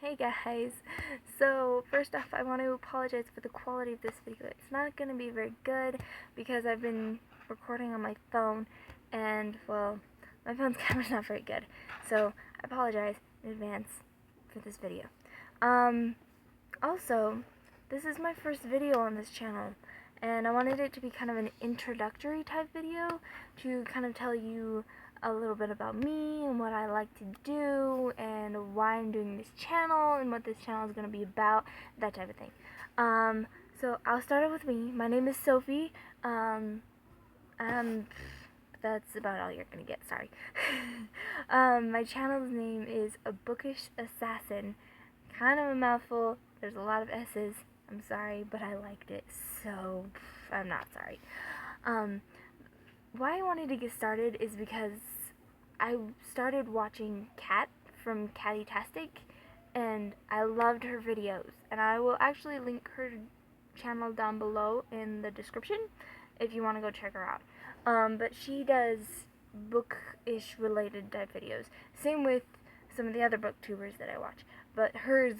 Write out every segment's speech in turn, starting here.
Hey guys, so first off I want to apologize for the quality of this video. It's not going to be very good because I've been recording on my phone and, well, my phone's camera's not very good. So I apologize in advance for this video. Also, this is my first video on this channel and I wanted it to be kind of an introductory type video to kind of tell you a little bit about me and what I like to do and why I'm doing this channel and what this channel is going to be about, that type of thing. So I'll start off with me. My name is Sophie. That's about all you're going to get, sorry. My channel's name is A Bookish Assassin. Kind of a mouthful. There's a lot of S's. I'm sorry, but I liked it, so I'm not sorry. Why I wanted to get started is because I started watching Kat from Cattytastic, and I loved her videos. And I will actually link her channel down below in the description if you want to go check her out. But she does bookish related type videos. Same with some of the other booktubers that I watch. But hers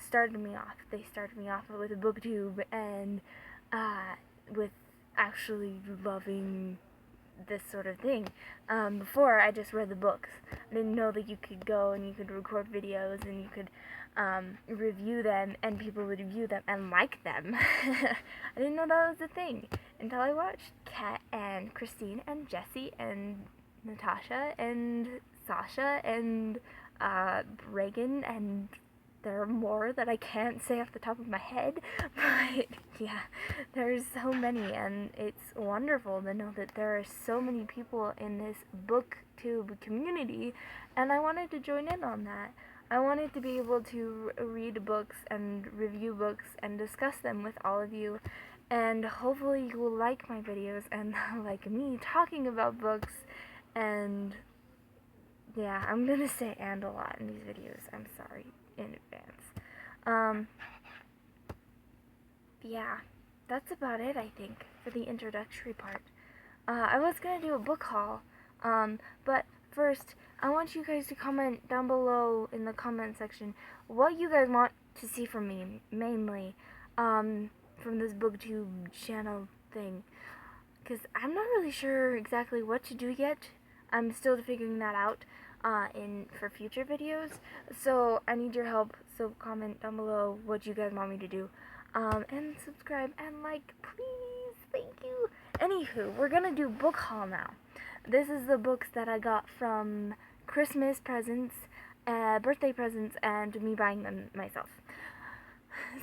started me off. They started me off with a booktube and with actually loving this sort of thing. Before, I just read the books. I didn't know that you could go and you could record videos and you could review them and people would view them and like them. I didn't know that was a thing until I watched Kat and Christine and Jessie and Natasha and Sasha and Reagan, and there are more that I can't say off the top of my head, but yeah, there's so many, and it's wonderful to know that there are so many people in this booktube community, and I wanted to join in on that. I wanted to be able to read books and review books and discuss them with all of you, and hopefully you will like my videos and like me talking about books. And yeah, I'm gonna say "and" a lot in these videos. I'm sorry in advance. Yeah, that's about it, I think, for the introductory part. I was gonna do a book haul, but first, I want you guys to comment down below in the comment section what you guys want to see from me, mainly, from this booktube channel thing, because I'm not really sure exactly what to do yet. I'm still figuring that out for future videos, so I need your help. So comment down below what you guys want me to do, and subscribe and like, please. Thank you. Anywho, we're gonna do book haul now. This is the books that I got from Christmas presents, birthday presents, and me buying them myself.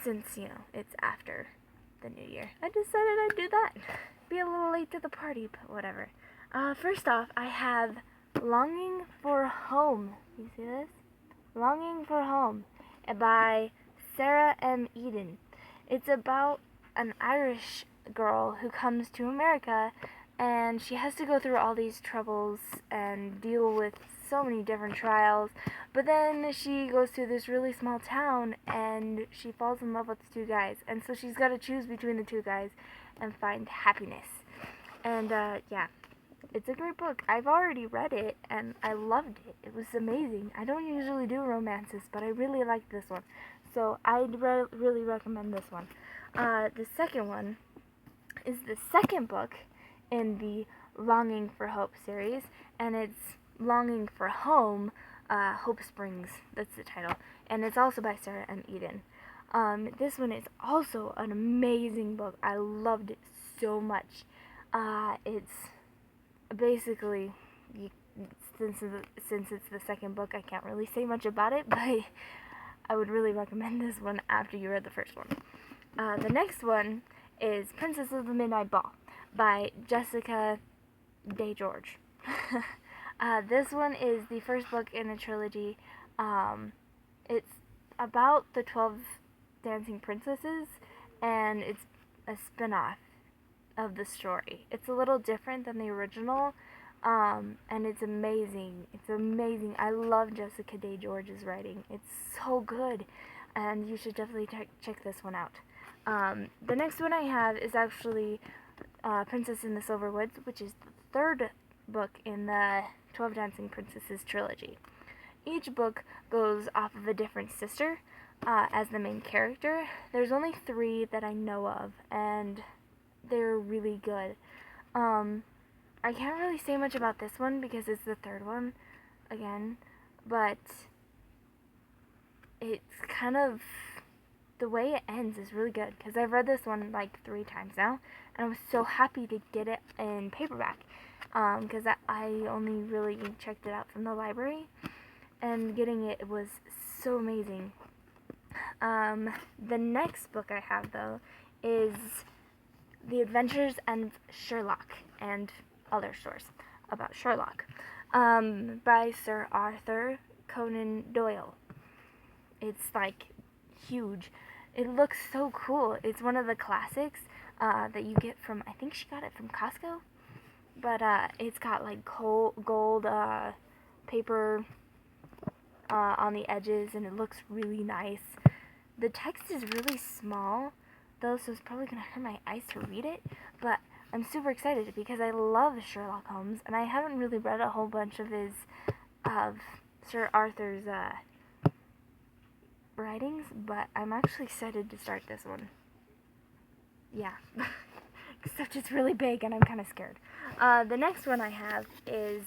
Since, you know, it's after the new year, I decided I'd do that. Be a little late to the party, but whatever. First off, I have Longing for Home. You see this? Longing for Home by Sarah M. Eden. It's about an Irish girl who comes to America, and she has to go through all these troubles and deal with so many different trials, but then she goes to this really small town and she falls in love with two guys, and so she's got to choose between the two guys and find happiness. And yeah, it's a great book. I've already read it and I loved it. It was amazing. I don't usually do romances, but I really liked this one, so I'd really recommend this one. The second one is the second book in the Longing for Hope series, and it's Longing for Home, Hope Springs, that's the title, and it's also by Sarah M. Eden. This one is also an amazing book. I loved it so much. It's basically, since it's the second book, I can't really say much about it, but I would really recommend this one after you read the first one. The next one is Princess of the Midnight Ball by Jessica DeGeorge. This one is the first book in a trilogy. It's about the 12 dancing princesses, and it's a spin-off of the story. It's a little different than the original, and it's amazing. It's amazing. I love Jessica DeGeorge's writing. It's so good, and you should definitely check this one out. The next one I have is actually Princess in the Silver Woods, which is the third book in the 12 Dancing Princesses trilogy. each book goes off of a different sister as the main character. There's only 3 that I know of, and they're really good. I can't really say much about this one because it's the 3rd one again, but it's kind of, the way it ends is really good because I've read this one like 3 times now, and I was so happy to get it in paperback because I only really checked it out from the library, and getting it was so amazing. The next book I have, though, is The Adventures of Sherlock and Other Stories about Sherlock by Sir Arthur Conan Doyle. It's like huge. It looks so cool. It's one of the classics that you get from, I think she got it from Costco, but it's got like gold paper on the edges, and it looks really nice. The text is really small, though, so it's probably going to hurt my eyes to read it, but I'm super excited because I love Sherlock Holmes, and I haven't really read a whole bunch of Sir Arthur's writings, but I'm actually excited to start this one. Yeah. Except it's really big and I'm kind of scared. The next one I have is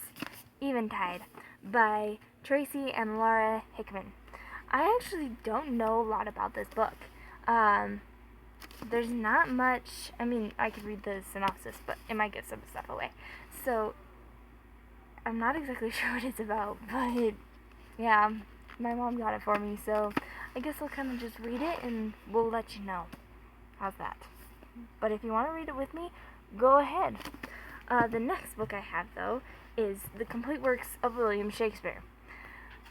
Eventide by Tracy and Laura Hickman. I actually don't know a lot about this book. There's not much. I mean, I could read the synopsis, but it might give some stuff away. So, I'm not exactly sure what it's about, but yeah, my mom got it for me, so I guess I'll kind of just read it and we'll let you know. How's that? But if you want to read it with me, go ahead. The next book I have, though, is The Complete Works of William Shakespeare.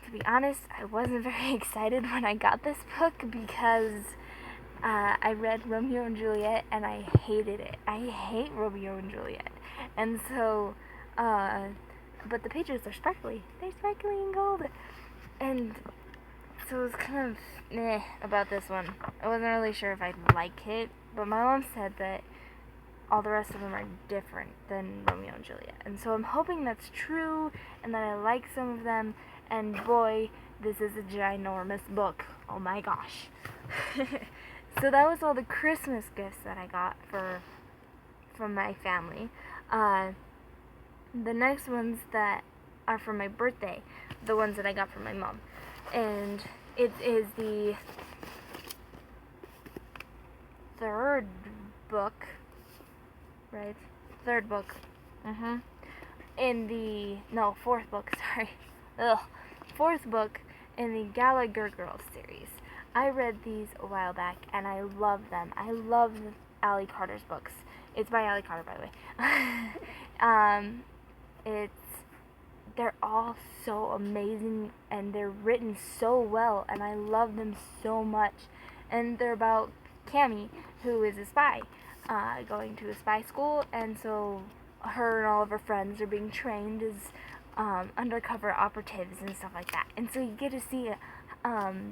To be honest, I wasn't very excited when I got this book because I read Romeo and Juliet and I hated it. I hate Romeo and Juliet. And so, but the pages are sparkly. They're sparkly and gold. And so it was kind of meh about this one. I wasn't really sure if I'd like it, but my mom said that all the rest of them are different than Romeo and Juliet. And so I'm hoping that's true and that I like some of them. And boy, this is a ginormous book. Oh my gosh. So that was all the Christmas gifts that I got from my family. The next ones that are for my birthday, the ones that I got from my mom. And it is the 3rd book, right? 3rd book. No, 4th book, sorry. 4th book in the Gallagher Girls series. I read these a while back, and I love them. I love Ally Carter's books. It's by Ally Carter, by the way. They're all so amazing, and they're written so well, and I love them so much. And they're about Cammy, who is a spy, going to a spy school, and so her and all of her friends are being trained as undercover operatives and stuff like that. And so you get to see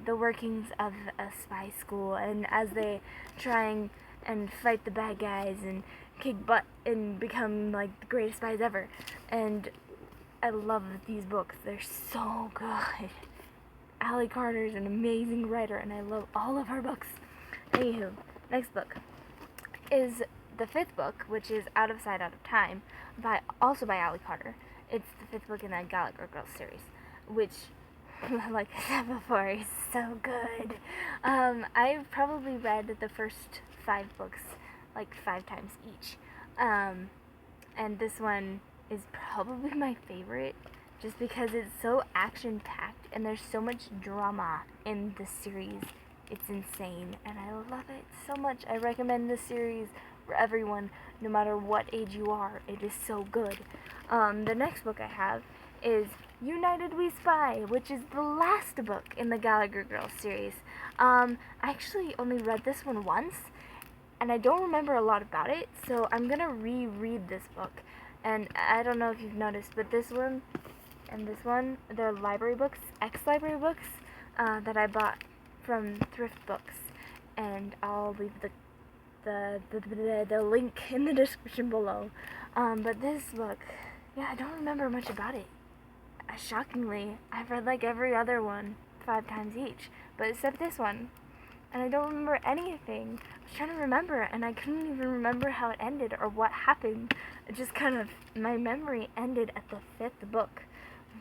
the workings of a spy school, and as they try and fight the bad guys and kick butt and become like the greatest spies ever. And I love these books. They're so good. Ally Carter's an amazing writer, and I love all of her books. Anywho, next book is the 5th book, which is Out of Sight, Out of Time, also by Ally Carter. It's the 5th book in the Gallagher Girls series, which, like I said before, is so good. I've probably read the first 5 books like 5 times each, and this one is probably my favorite just because it's so action-packed and there's so much drama in the series. It's insane, and I love it so much. I recommend this series for everyone, no matter what age you are. It is so good. The next book I have is United We Spy, which is the last book in the Gallagher Girls series. I actually only read this one once, and I don't remember a lot about it, so I'm gonna reread this book. And I don't know if you've noticed, but this one and this one, they're library books, ex-library books, that I bought from thrift books, and I'll leave the link in the description below. But this book, yeah, I don't remember much about it. shockingly, I've read like every other one 5 times each, but except this one. And I don't remember anything. I was trying to remember, and I couldn't even remember how it ended or what happened. It just kind of, my memory ended at the 5th book.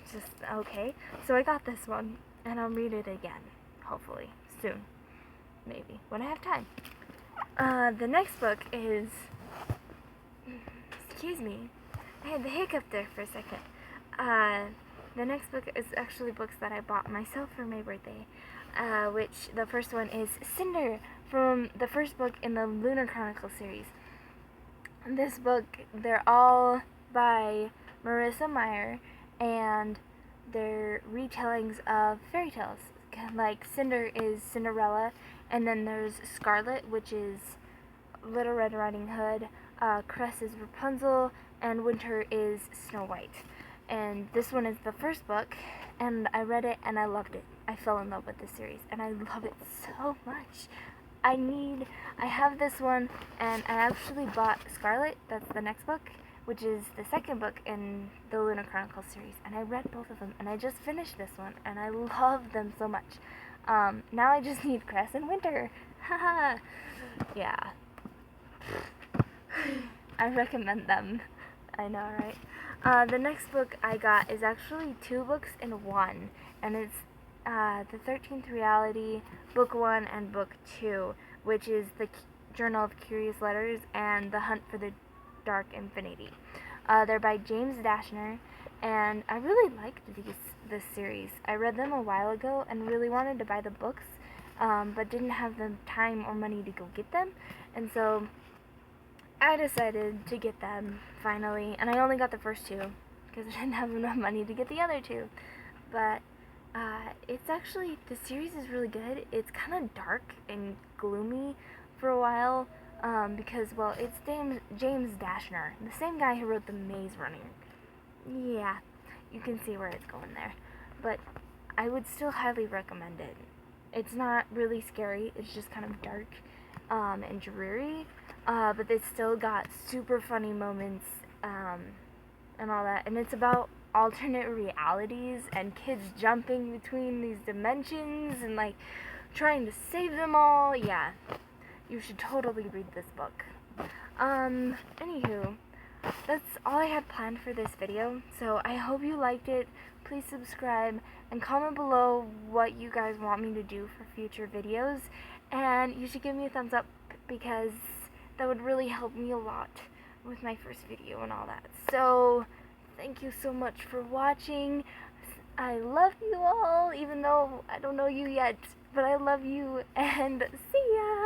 It's just, okay. So I got this one, and I'll read it again, hopefully, soon. Maybe, when I have time. The next book is, excuse me, I had the hiccup there for a second. The next book is actually books that I bought myself for my birthday, which the first one is Cinder, from the first book in the Lunar Chronicles series. This book, they're all by Marissa Meyer, and they're retellings of fairy tales. Like Cinder is Cinderella, and then there's Scarlet, which is Little Red Riding Hood, Cress is Rapunzel, and Winter is Snow White. And this one is the first book, and I read it and I loved it. I fell in love with this series, and I love it so much. I have this one, and I actually bought Scarlet, that's the next book, which is the second book in the Lunar Chronicles series, and I read both of them, and I just finished this one, and I love them so much. Now I just need Cress and Winter. Haha. Yeah. I recommend them. I know, right? The next book I got is actually 2 books in one, and it's The 13th Reality, Book 1 and Book 2, which is the Journal of Curious Letters and The Hunt for the Dark Infinity. They're by James Dashner, and I really liked this series. I read them a while ago and really wanted to buy the books, but didn't have the time or money to go get them, and so I decided to get them finally, and I only got the first 2 because I didn't have enough money to get the other 2. But it's actually, the series is really good. It's kind of dark and gloomy for a while because, well, it's James Dashner, the same guy who wrote The Maze Runner. Yeah, you can see where it's going there. But I would still highly recommend it. It's not really scary. It's just kind of dark and dreary. But it's still got super funny moments and all that. And it's about alternate realities and kids jumping between these dimensions and like trying to save them all. Yeah, you should totally read this book. Anywho, that's all I had planned for this video. So I hope you liked it. Please subscribe and comment below what you guys want me to do for future videos. And you should give me a thumbs up because that would really help me a lot with my first video and all that. So, thank you so much for watching. I love you all, even though I don't know you yet, but I love you, and see ya!